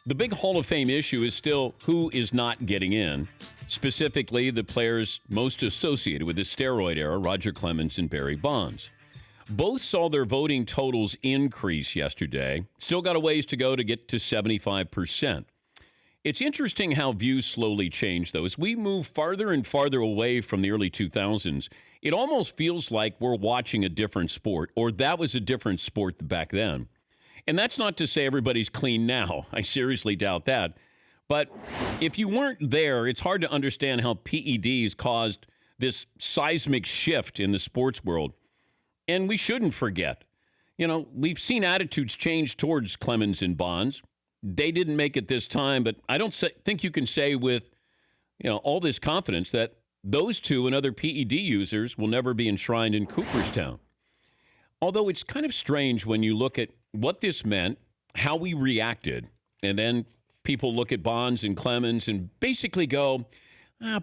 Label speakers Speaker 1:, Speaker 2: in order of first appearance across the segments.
Speaker 1: The big Hall of Fame issue is still who is not getting in, specifically the players most associated with the steroid era, Roger Clemens and Barry Bonds. Both saw their voting totals increase yesterday. Still got a ways to go to get to 75%. It's interesting how views slowly change, though. As we move farther and farther away from the early 2000s, it almost feels like we're watching a different sport, or that was a different sport back then. And that's not to say everybody's clean now. I seriously doubt that. But if you weren't there, it's hard to understand how PEDs caused this seismic shift in the sports world. And we shouldn't forget. You know, we've seen attitudes change towards Clemens and Bonds. They didn't make it this time, but I don't think you can say with, all this confidence that those two and other PED users will never be enshrined in Cooperstown. Although it's kind of strange when you look at what this meant, how we reacted, and then people look at Bonds and Clemens and basically go,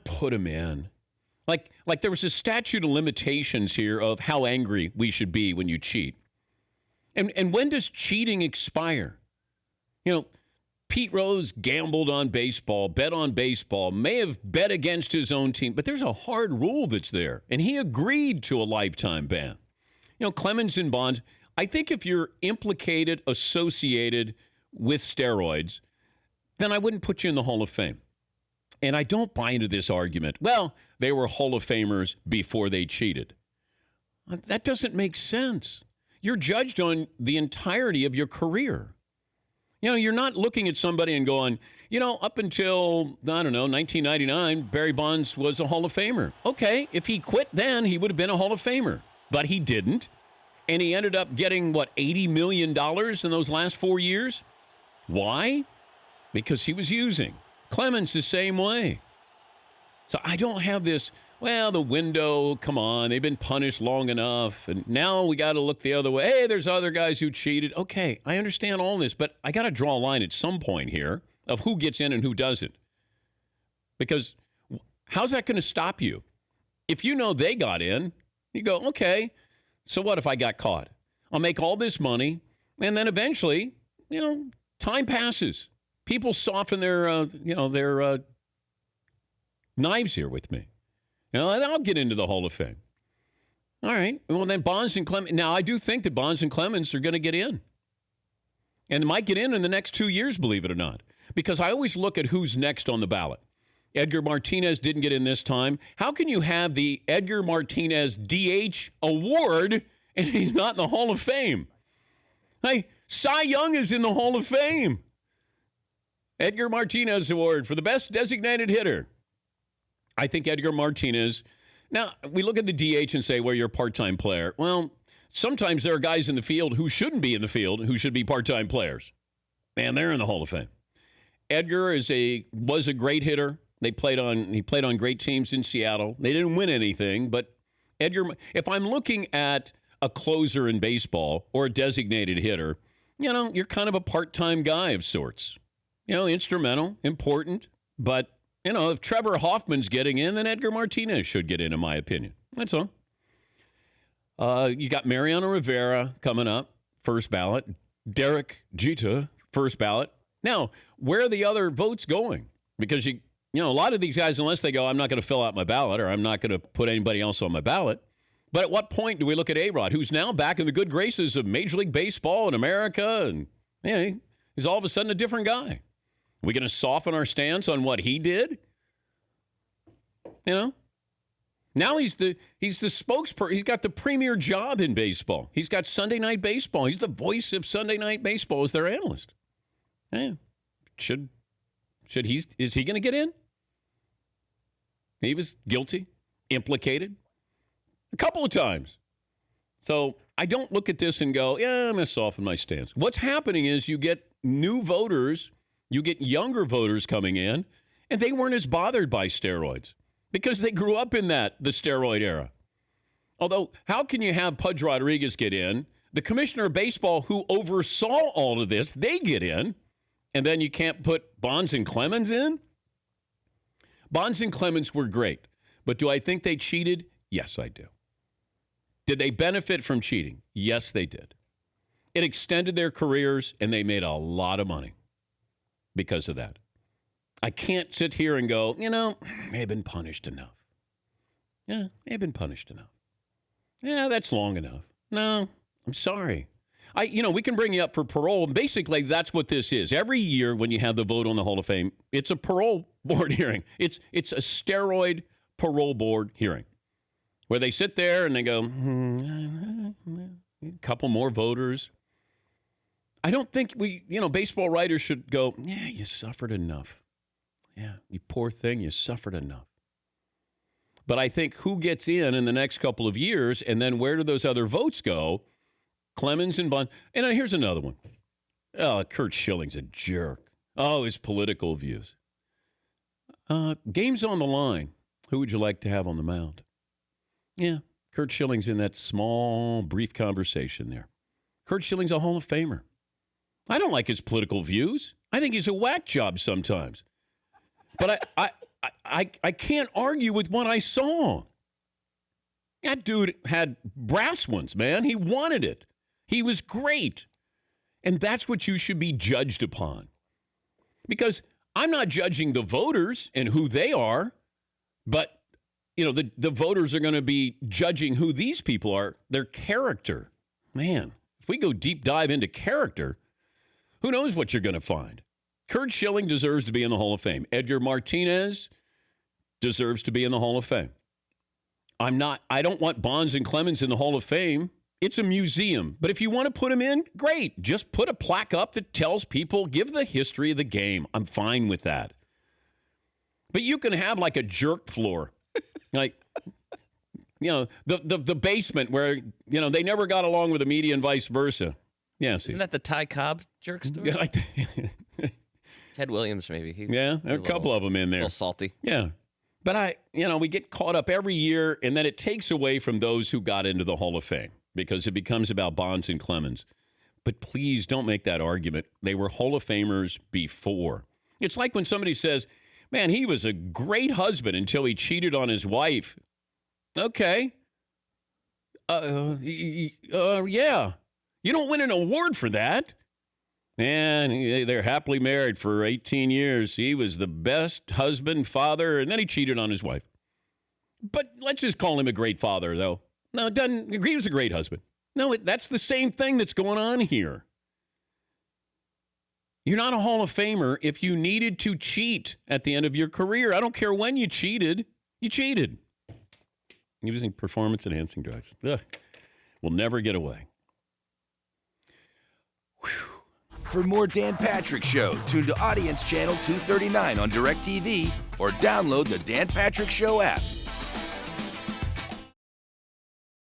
Speaker 1: put them in. Like there was a statute of limitations here of how angry we should be when you cheat. And when does cheating expire? Pete Rose gambled on baseball, bet on baseball, may have bet against his own team, but there's a hard rule that's there, and he agreed to a lifetime ban. Clemens and Bonds, I think if you're implicated, associated with steroids, then I wouldn't put you in the Hall of Fame. And I don't buy into this argument. Well, they were Hall of Famers before they cheated. That doesn't make sense. You're judged on the entirety of your career. You're not looking at somebody and going, up until, 1999, Barry Bonds was a Hall of Famer. Okay, if he quit then, he would have been a Hall of Famer. But he didn't. And he ended up getting, $80 million in those last 4 years? Why? Because he was using. Clemens the same way. So I don't have this, the window, come on, they've been punished long enough, and now we got to look the other way. Hey, there's other guys who cheated. Okay, I understand all this, but I got to draw a line at some point here of who gets in and who doesn't. Because how's that going to stop you? If you know they got in, you go, okay, so what if I got caught? I'll make all this money, and then eventually, time passes. People soften their knives here with me. I'll get into the Hall of Fame. All right. Well, then Bonds and Clemens. Now, I do think that Bonds and Clemens are going to get in. And might get in the next 2 years, believe it or not. Because I always look at who's next on the ballot. Edgar Martinez didn't get in this time. How can you have the Edgar Martinez DH award and he's not in the Hall of Fame? Hey, Cy Young is in the Hall of Fame. Edgar Martinez Award for the best designated hitter. I think Edgar Martinez. Now, we look at the DH and say, well, you're a part-time player. Well, sometimes there are guys in the field who shouldn't be in the field who should be part-time players. Man, they're in the Hall of Fame. Edgar was a great hitter. He played on great teams in Seattle. They didn't win anything, but Edgar, if I'm looking at a closer in baseball or a designated hitter, you're kind of a part-time guy of sorts. Instrumental, important, but, if Trevor Hoffman's getting in, then Edgar Martinez should get in my opinion. That's all. You got Mariano Rivera coming up, first ballot. Derek Jeter, first ballot. Now, where are the other votes going? Because, a lot of these guys, unless they go, I'm not going to fill out my ballot or I'm not going to put anybody else on my ballot. But at what point do we look at A-Rod, who's now back in the good graces of Major League Baseball in America, and he's all of a sudden a different guy? Are we going to soften our stance on what he did? Now he's the spokesperson. He's got the premier job in baseball. He's got Sunday Night Baseball. He's the voice of Sunday Night Baseball as their analyst. Is he going to get in? He was guilty, implicated a couple of times. So I don't look at this and go, I'm going to soften my stance. What's happening is you get new voters. You get younger voters coming in, and they weren't as bothered by steroids because they grew up in the steroid era. Although, how can you have Pudge Rodriguez get in? The commissioner of baseball who oversaw all of this, they get in, and then you can't put Bonds and Clemens in? Bonds and Clemens were great, but do I think they cheated? Yes, I do. Did they benefit from cheating? Yes, they did. It extended their careers, and they made a lot of money. because of that. I can't sit here and go, they've been punished enough. Yeah, they've been punished enough. Yeah, that's long enough. No, I'm sorry. We can bring you up for parole. Basically, that's what this is. Every year when you have the vote on the Hall of Fame, it's a parole board hearing. It's a steroid parole board hearing where they sit there and they go, a couple more voters. I don't think baseball writers should go, yeah, you suffered enough. Yeah, you poor thing, you suffered enough. But I think who gets in the next couple of years, and then where do those other votes go? Clemens and Bond. And here's another one. Oh, Curt Schilling's a jerk. Oh, his political views. Game's on the line. Who would you like to have on the mound? Yeah, Curt Schilling's in that small, brief conversation there. Curt Schilling's a Hall of Famer. I don't like his political views. I think he's a whack job sometimes. But I can't argue with what I saw. That dude had brass ones, man. He wanted it. He was great. And that's what you should be judged upon. Because I'm not judging the voters and who they are, but, the voters are going to be judging who these people are, their character. Man, if we go deep dive into character, who knows what you're going to find? Curt Schilling deserves to be in the Hall of Fame. Edgar Martinez deserves to be in the Hall of Fame. I don't want Bonds and Clemens in the Hall of Fame. It's a museum. But if you want to put them in, great. Just put a plaque up that tells people, give the history of the game. I'm fine with that. But you can have like a jerk floor. Like, the basement where, they never got along with the media and vice versa. Yeah, see.
Speaker 2: Isn't that the Ty Cobb jerk story? Ted Williams, maybe.
Speaker 1: There are a couple of them in there.
Speaker 2: A little salty.
Speaker 1: Yeah. But we get caught up every year, and then it takes away from those who got into the Hall of Fame because it becomes about Bonds and Clemens. But please don't make that argument. They were Hall of Famers before. It's like when somebody says, man, he was a great husband until he cheated on his wife. Okay. Yeah. You don't win an award for that. And they're happily married for 18 years. He was the best husband, father, and then he cheated on his wife. But let's just call him a great father, though. No, it doesn't. He was a great husband. No, that's the same thing that's going on here. You're not a Hall of Famer if you needed to cheat at the end of your career. I don't care when you cheated. You cheated. Using performance-enhancing drugs. Ugh. We'll never get away.
Speaker 3: Whew. For more Dan Patrick Show, tune to Audience Channel 239 on DirecTV or download the Dan Patrick Show app.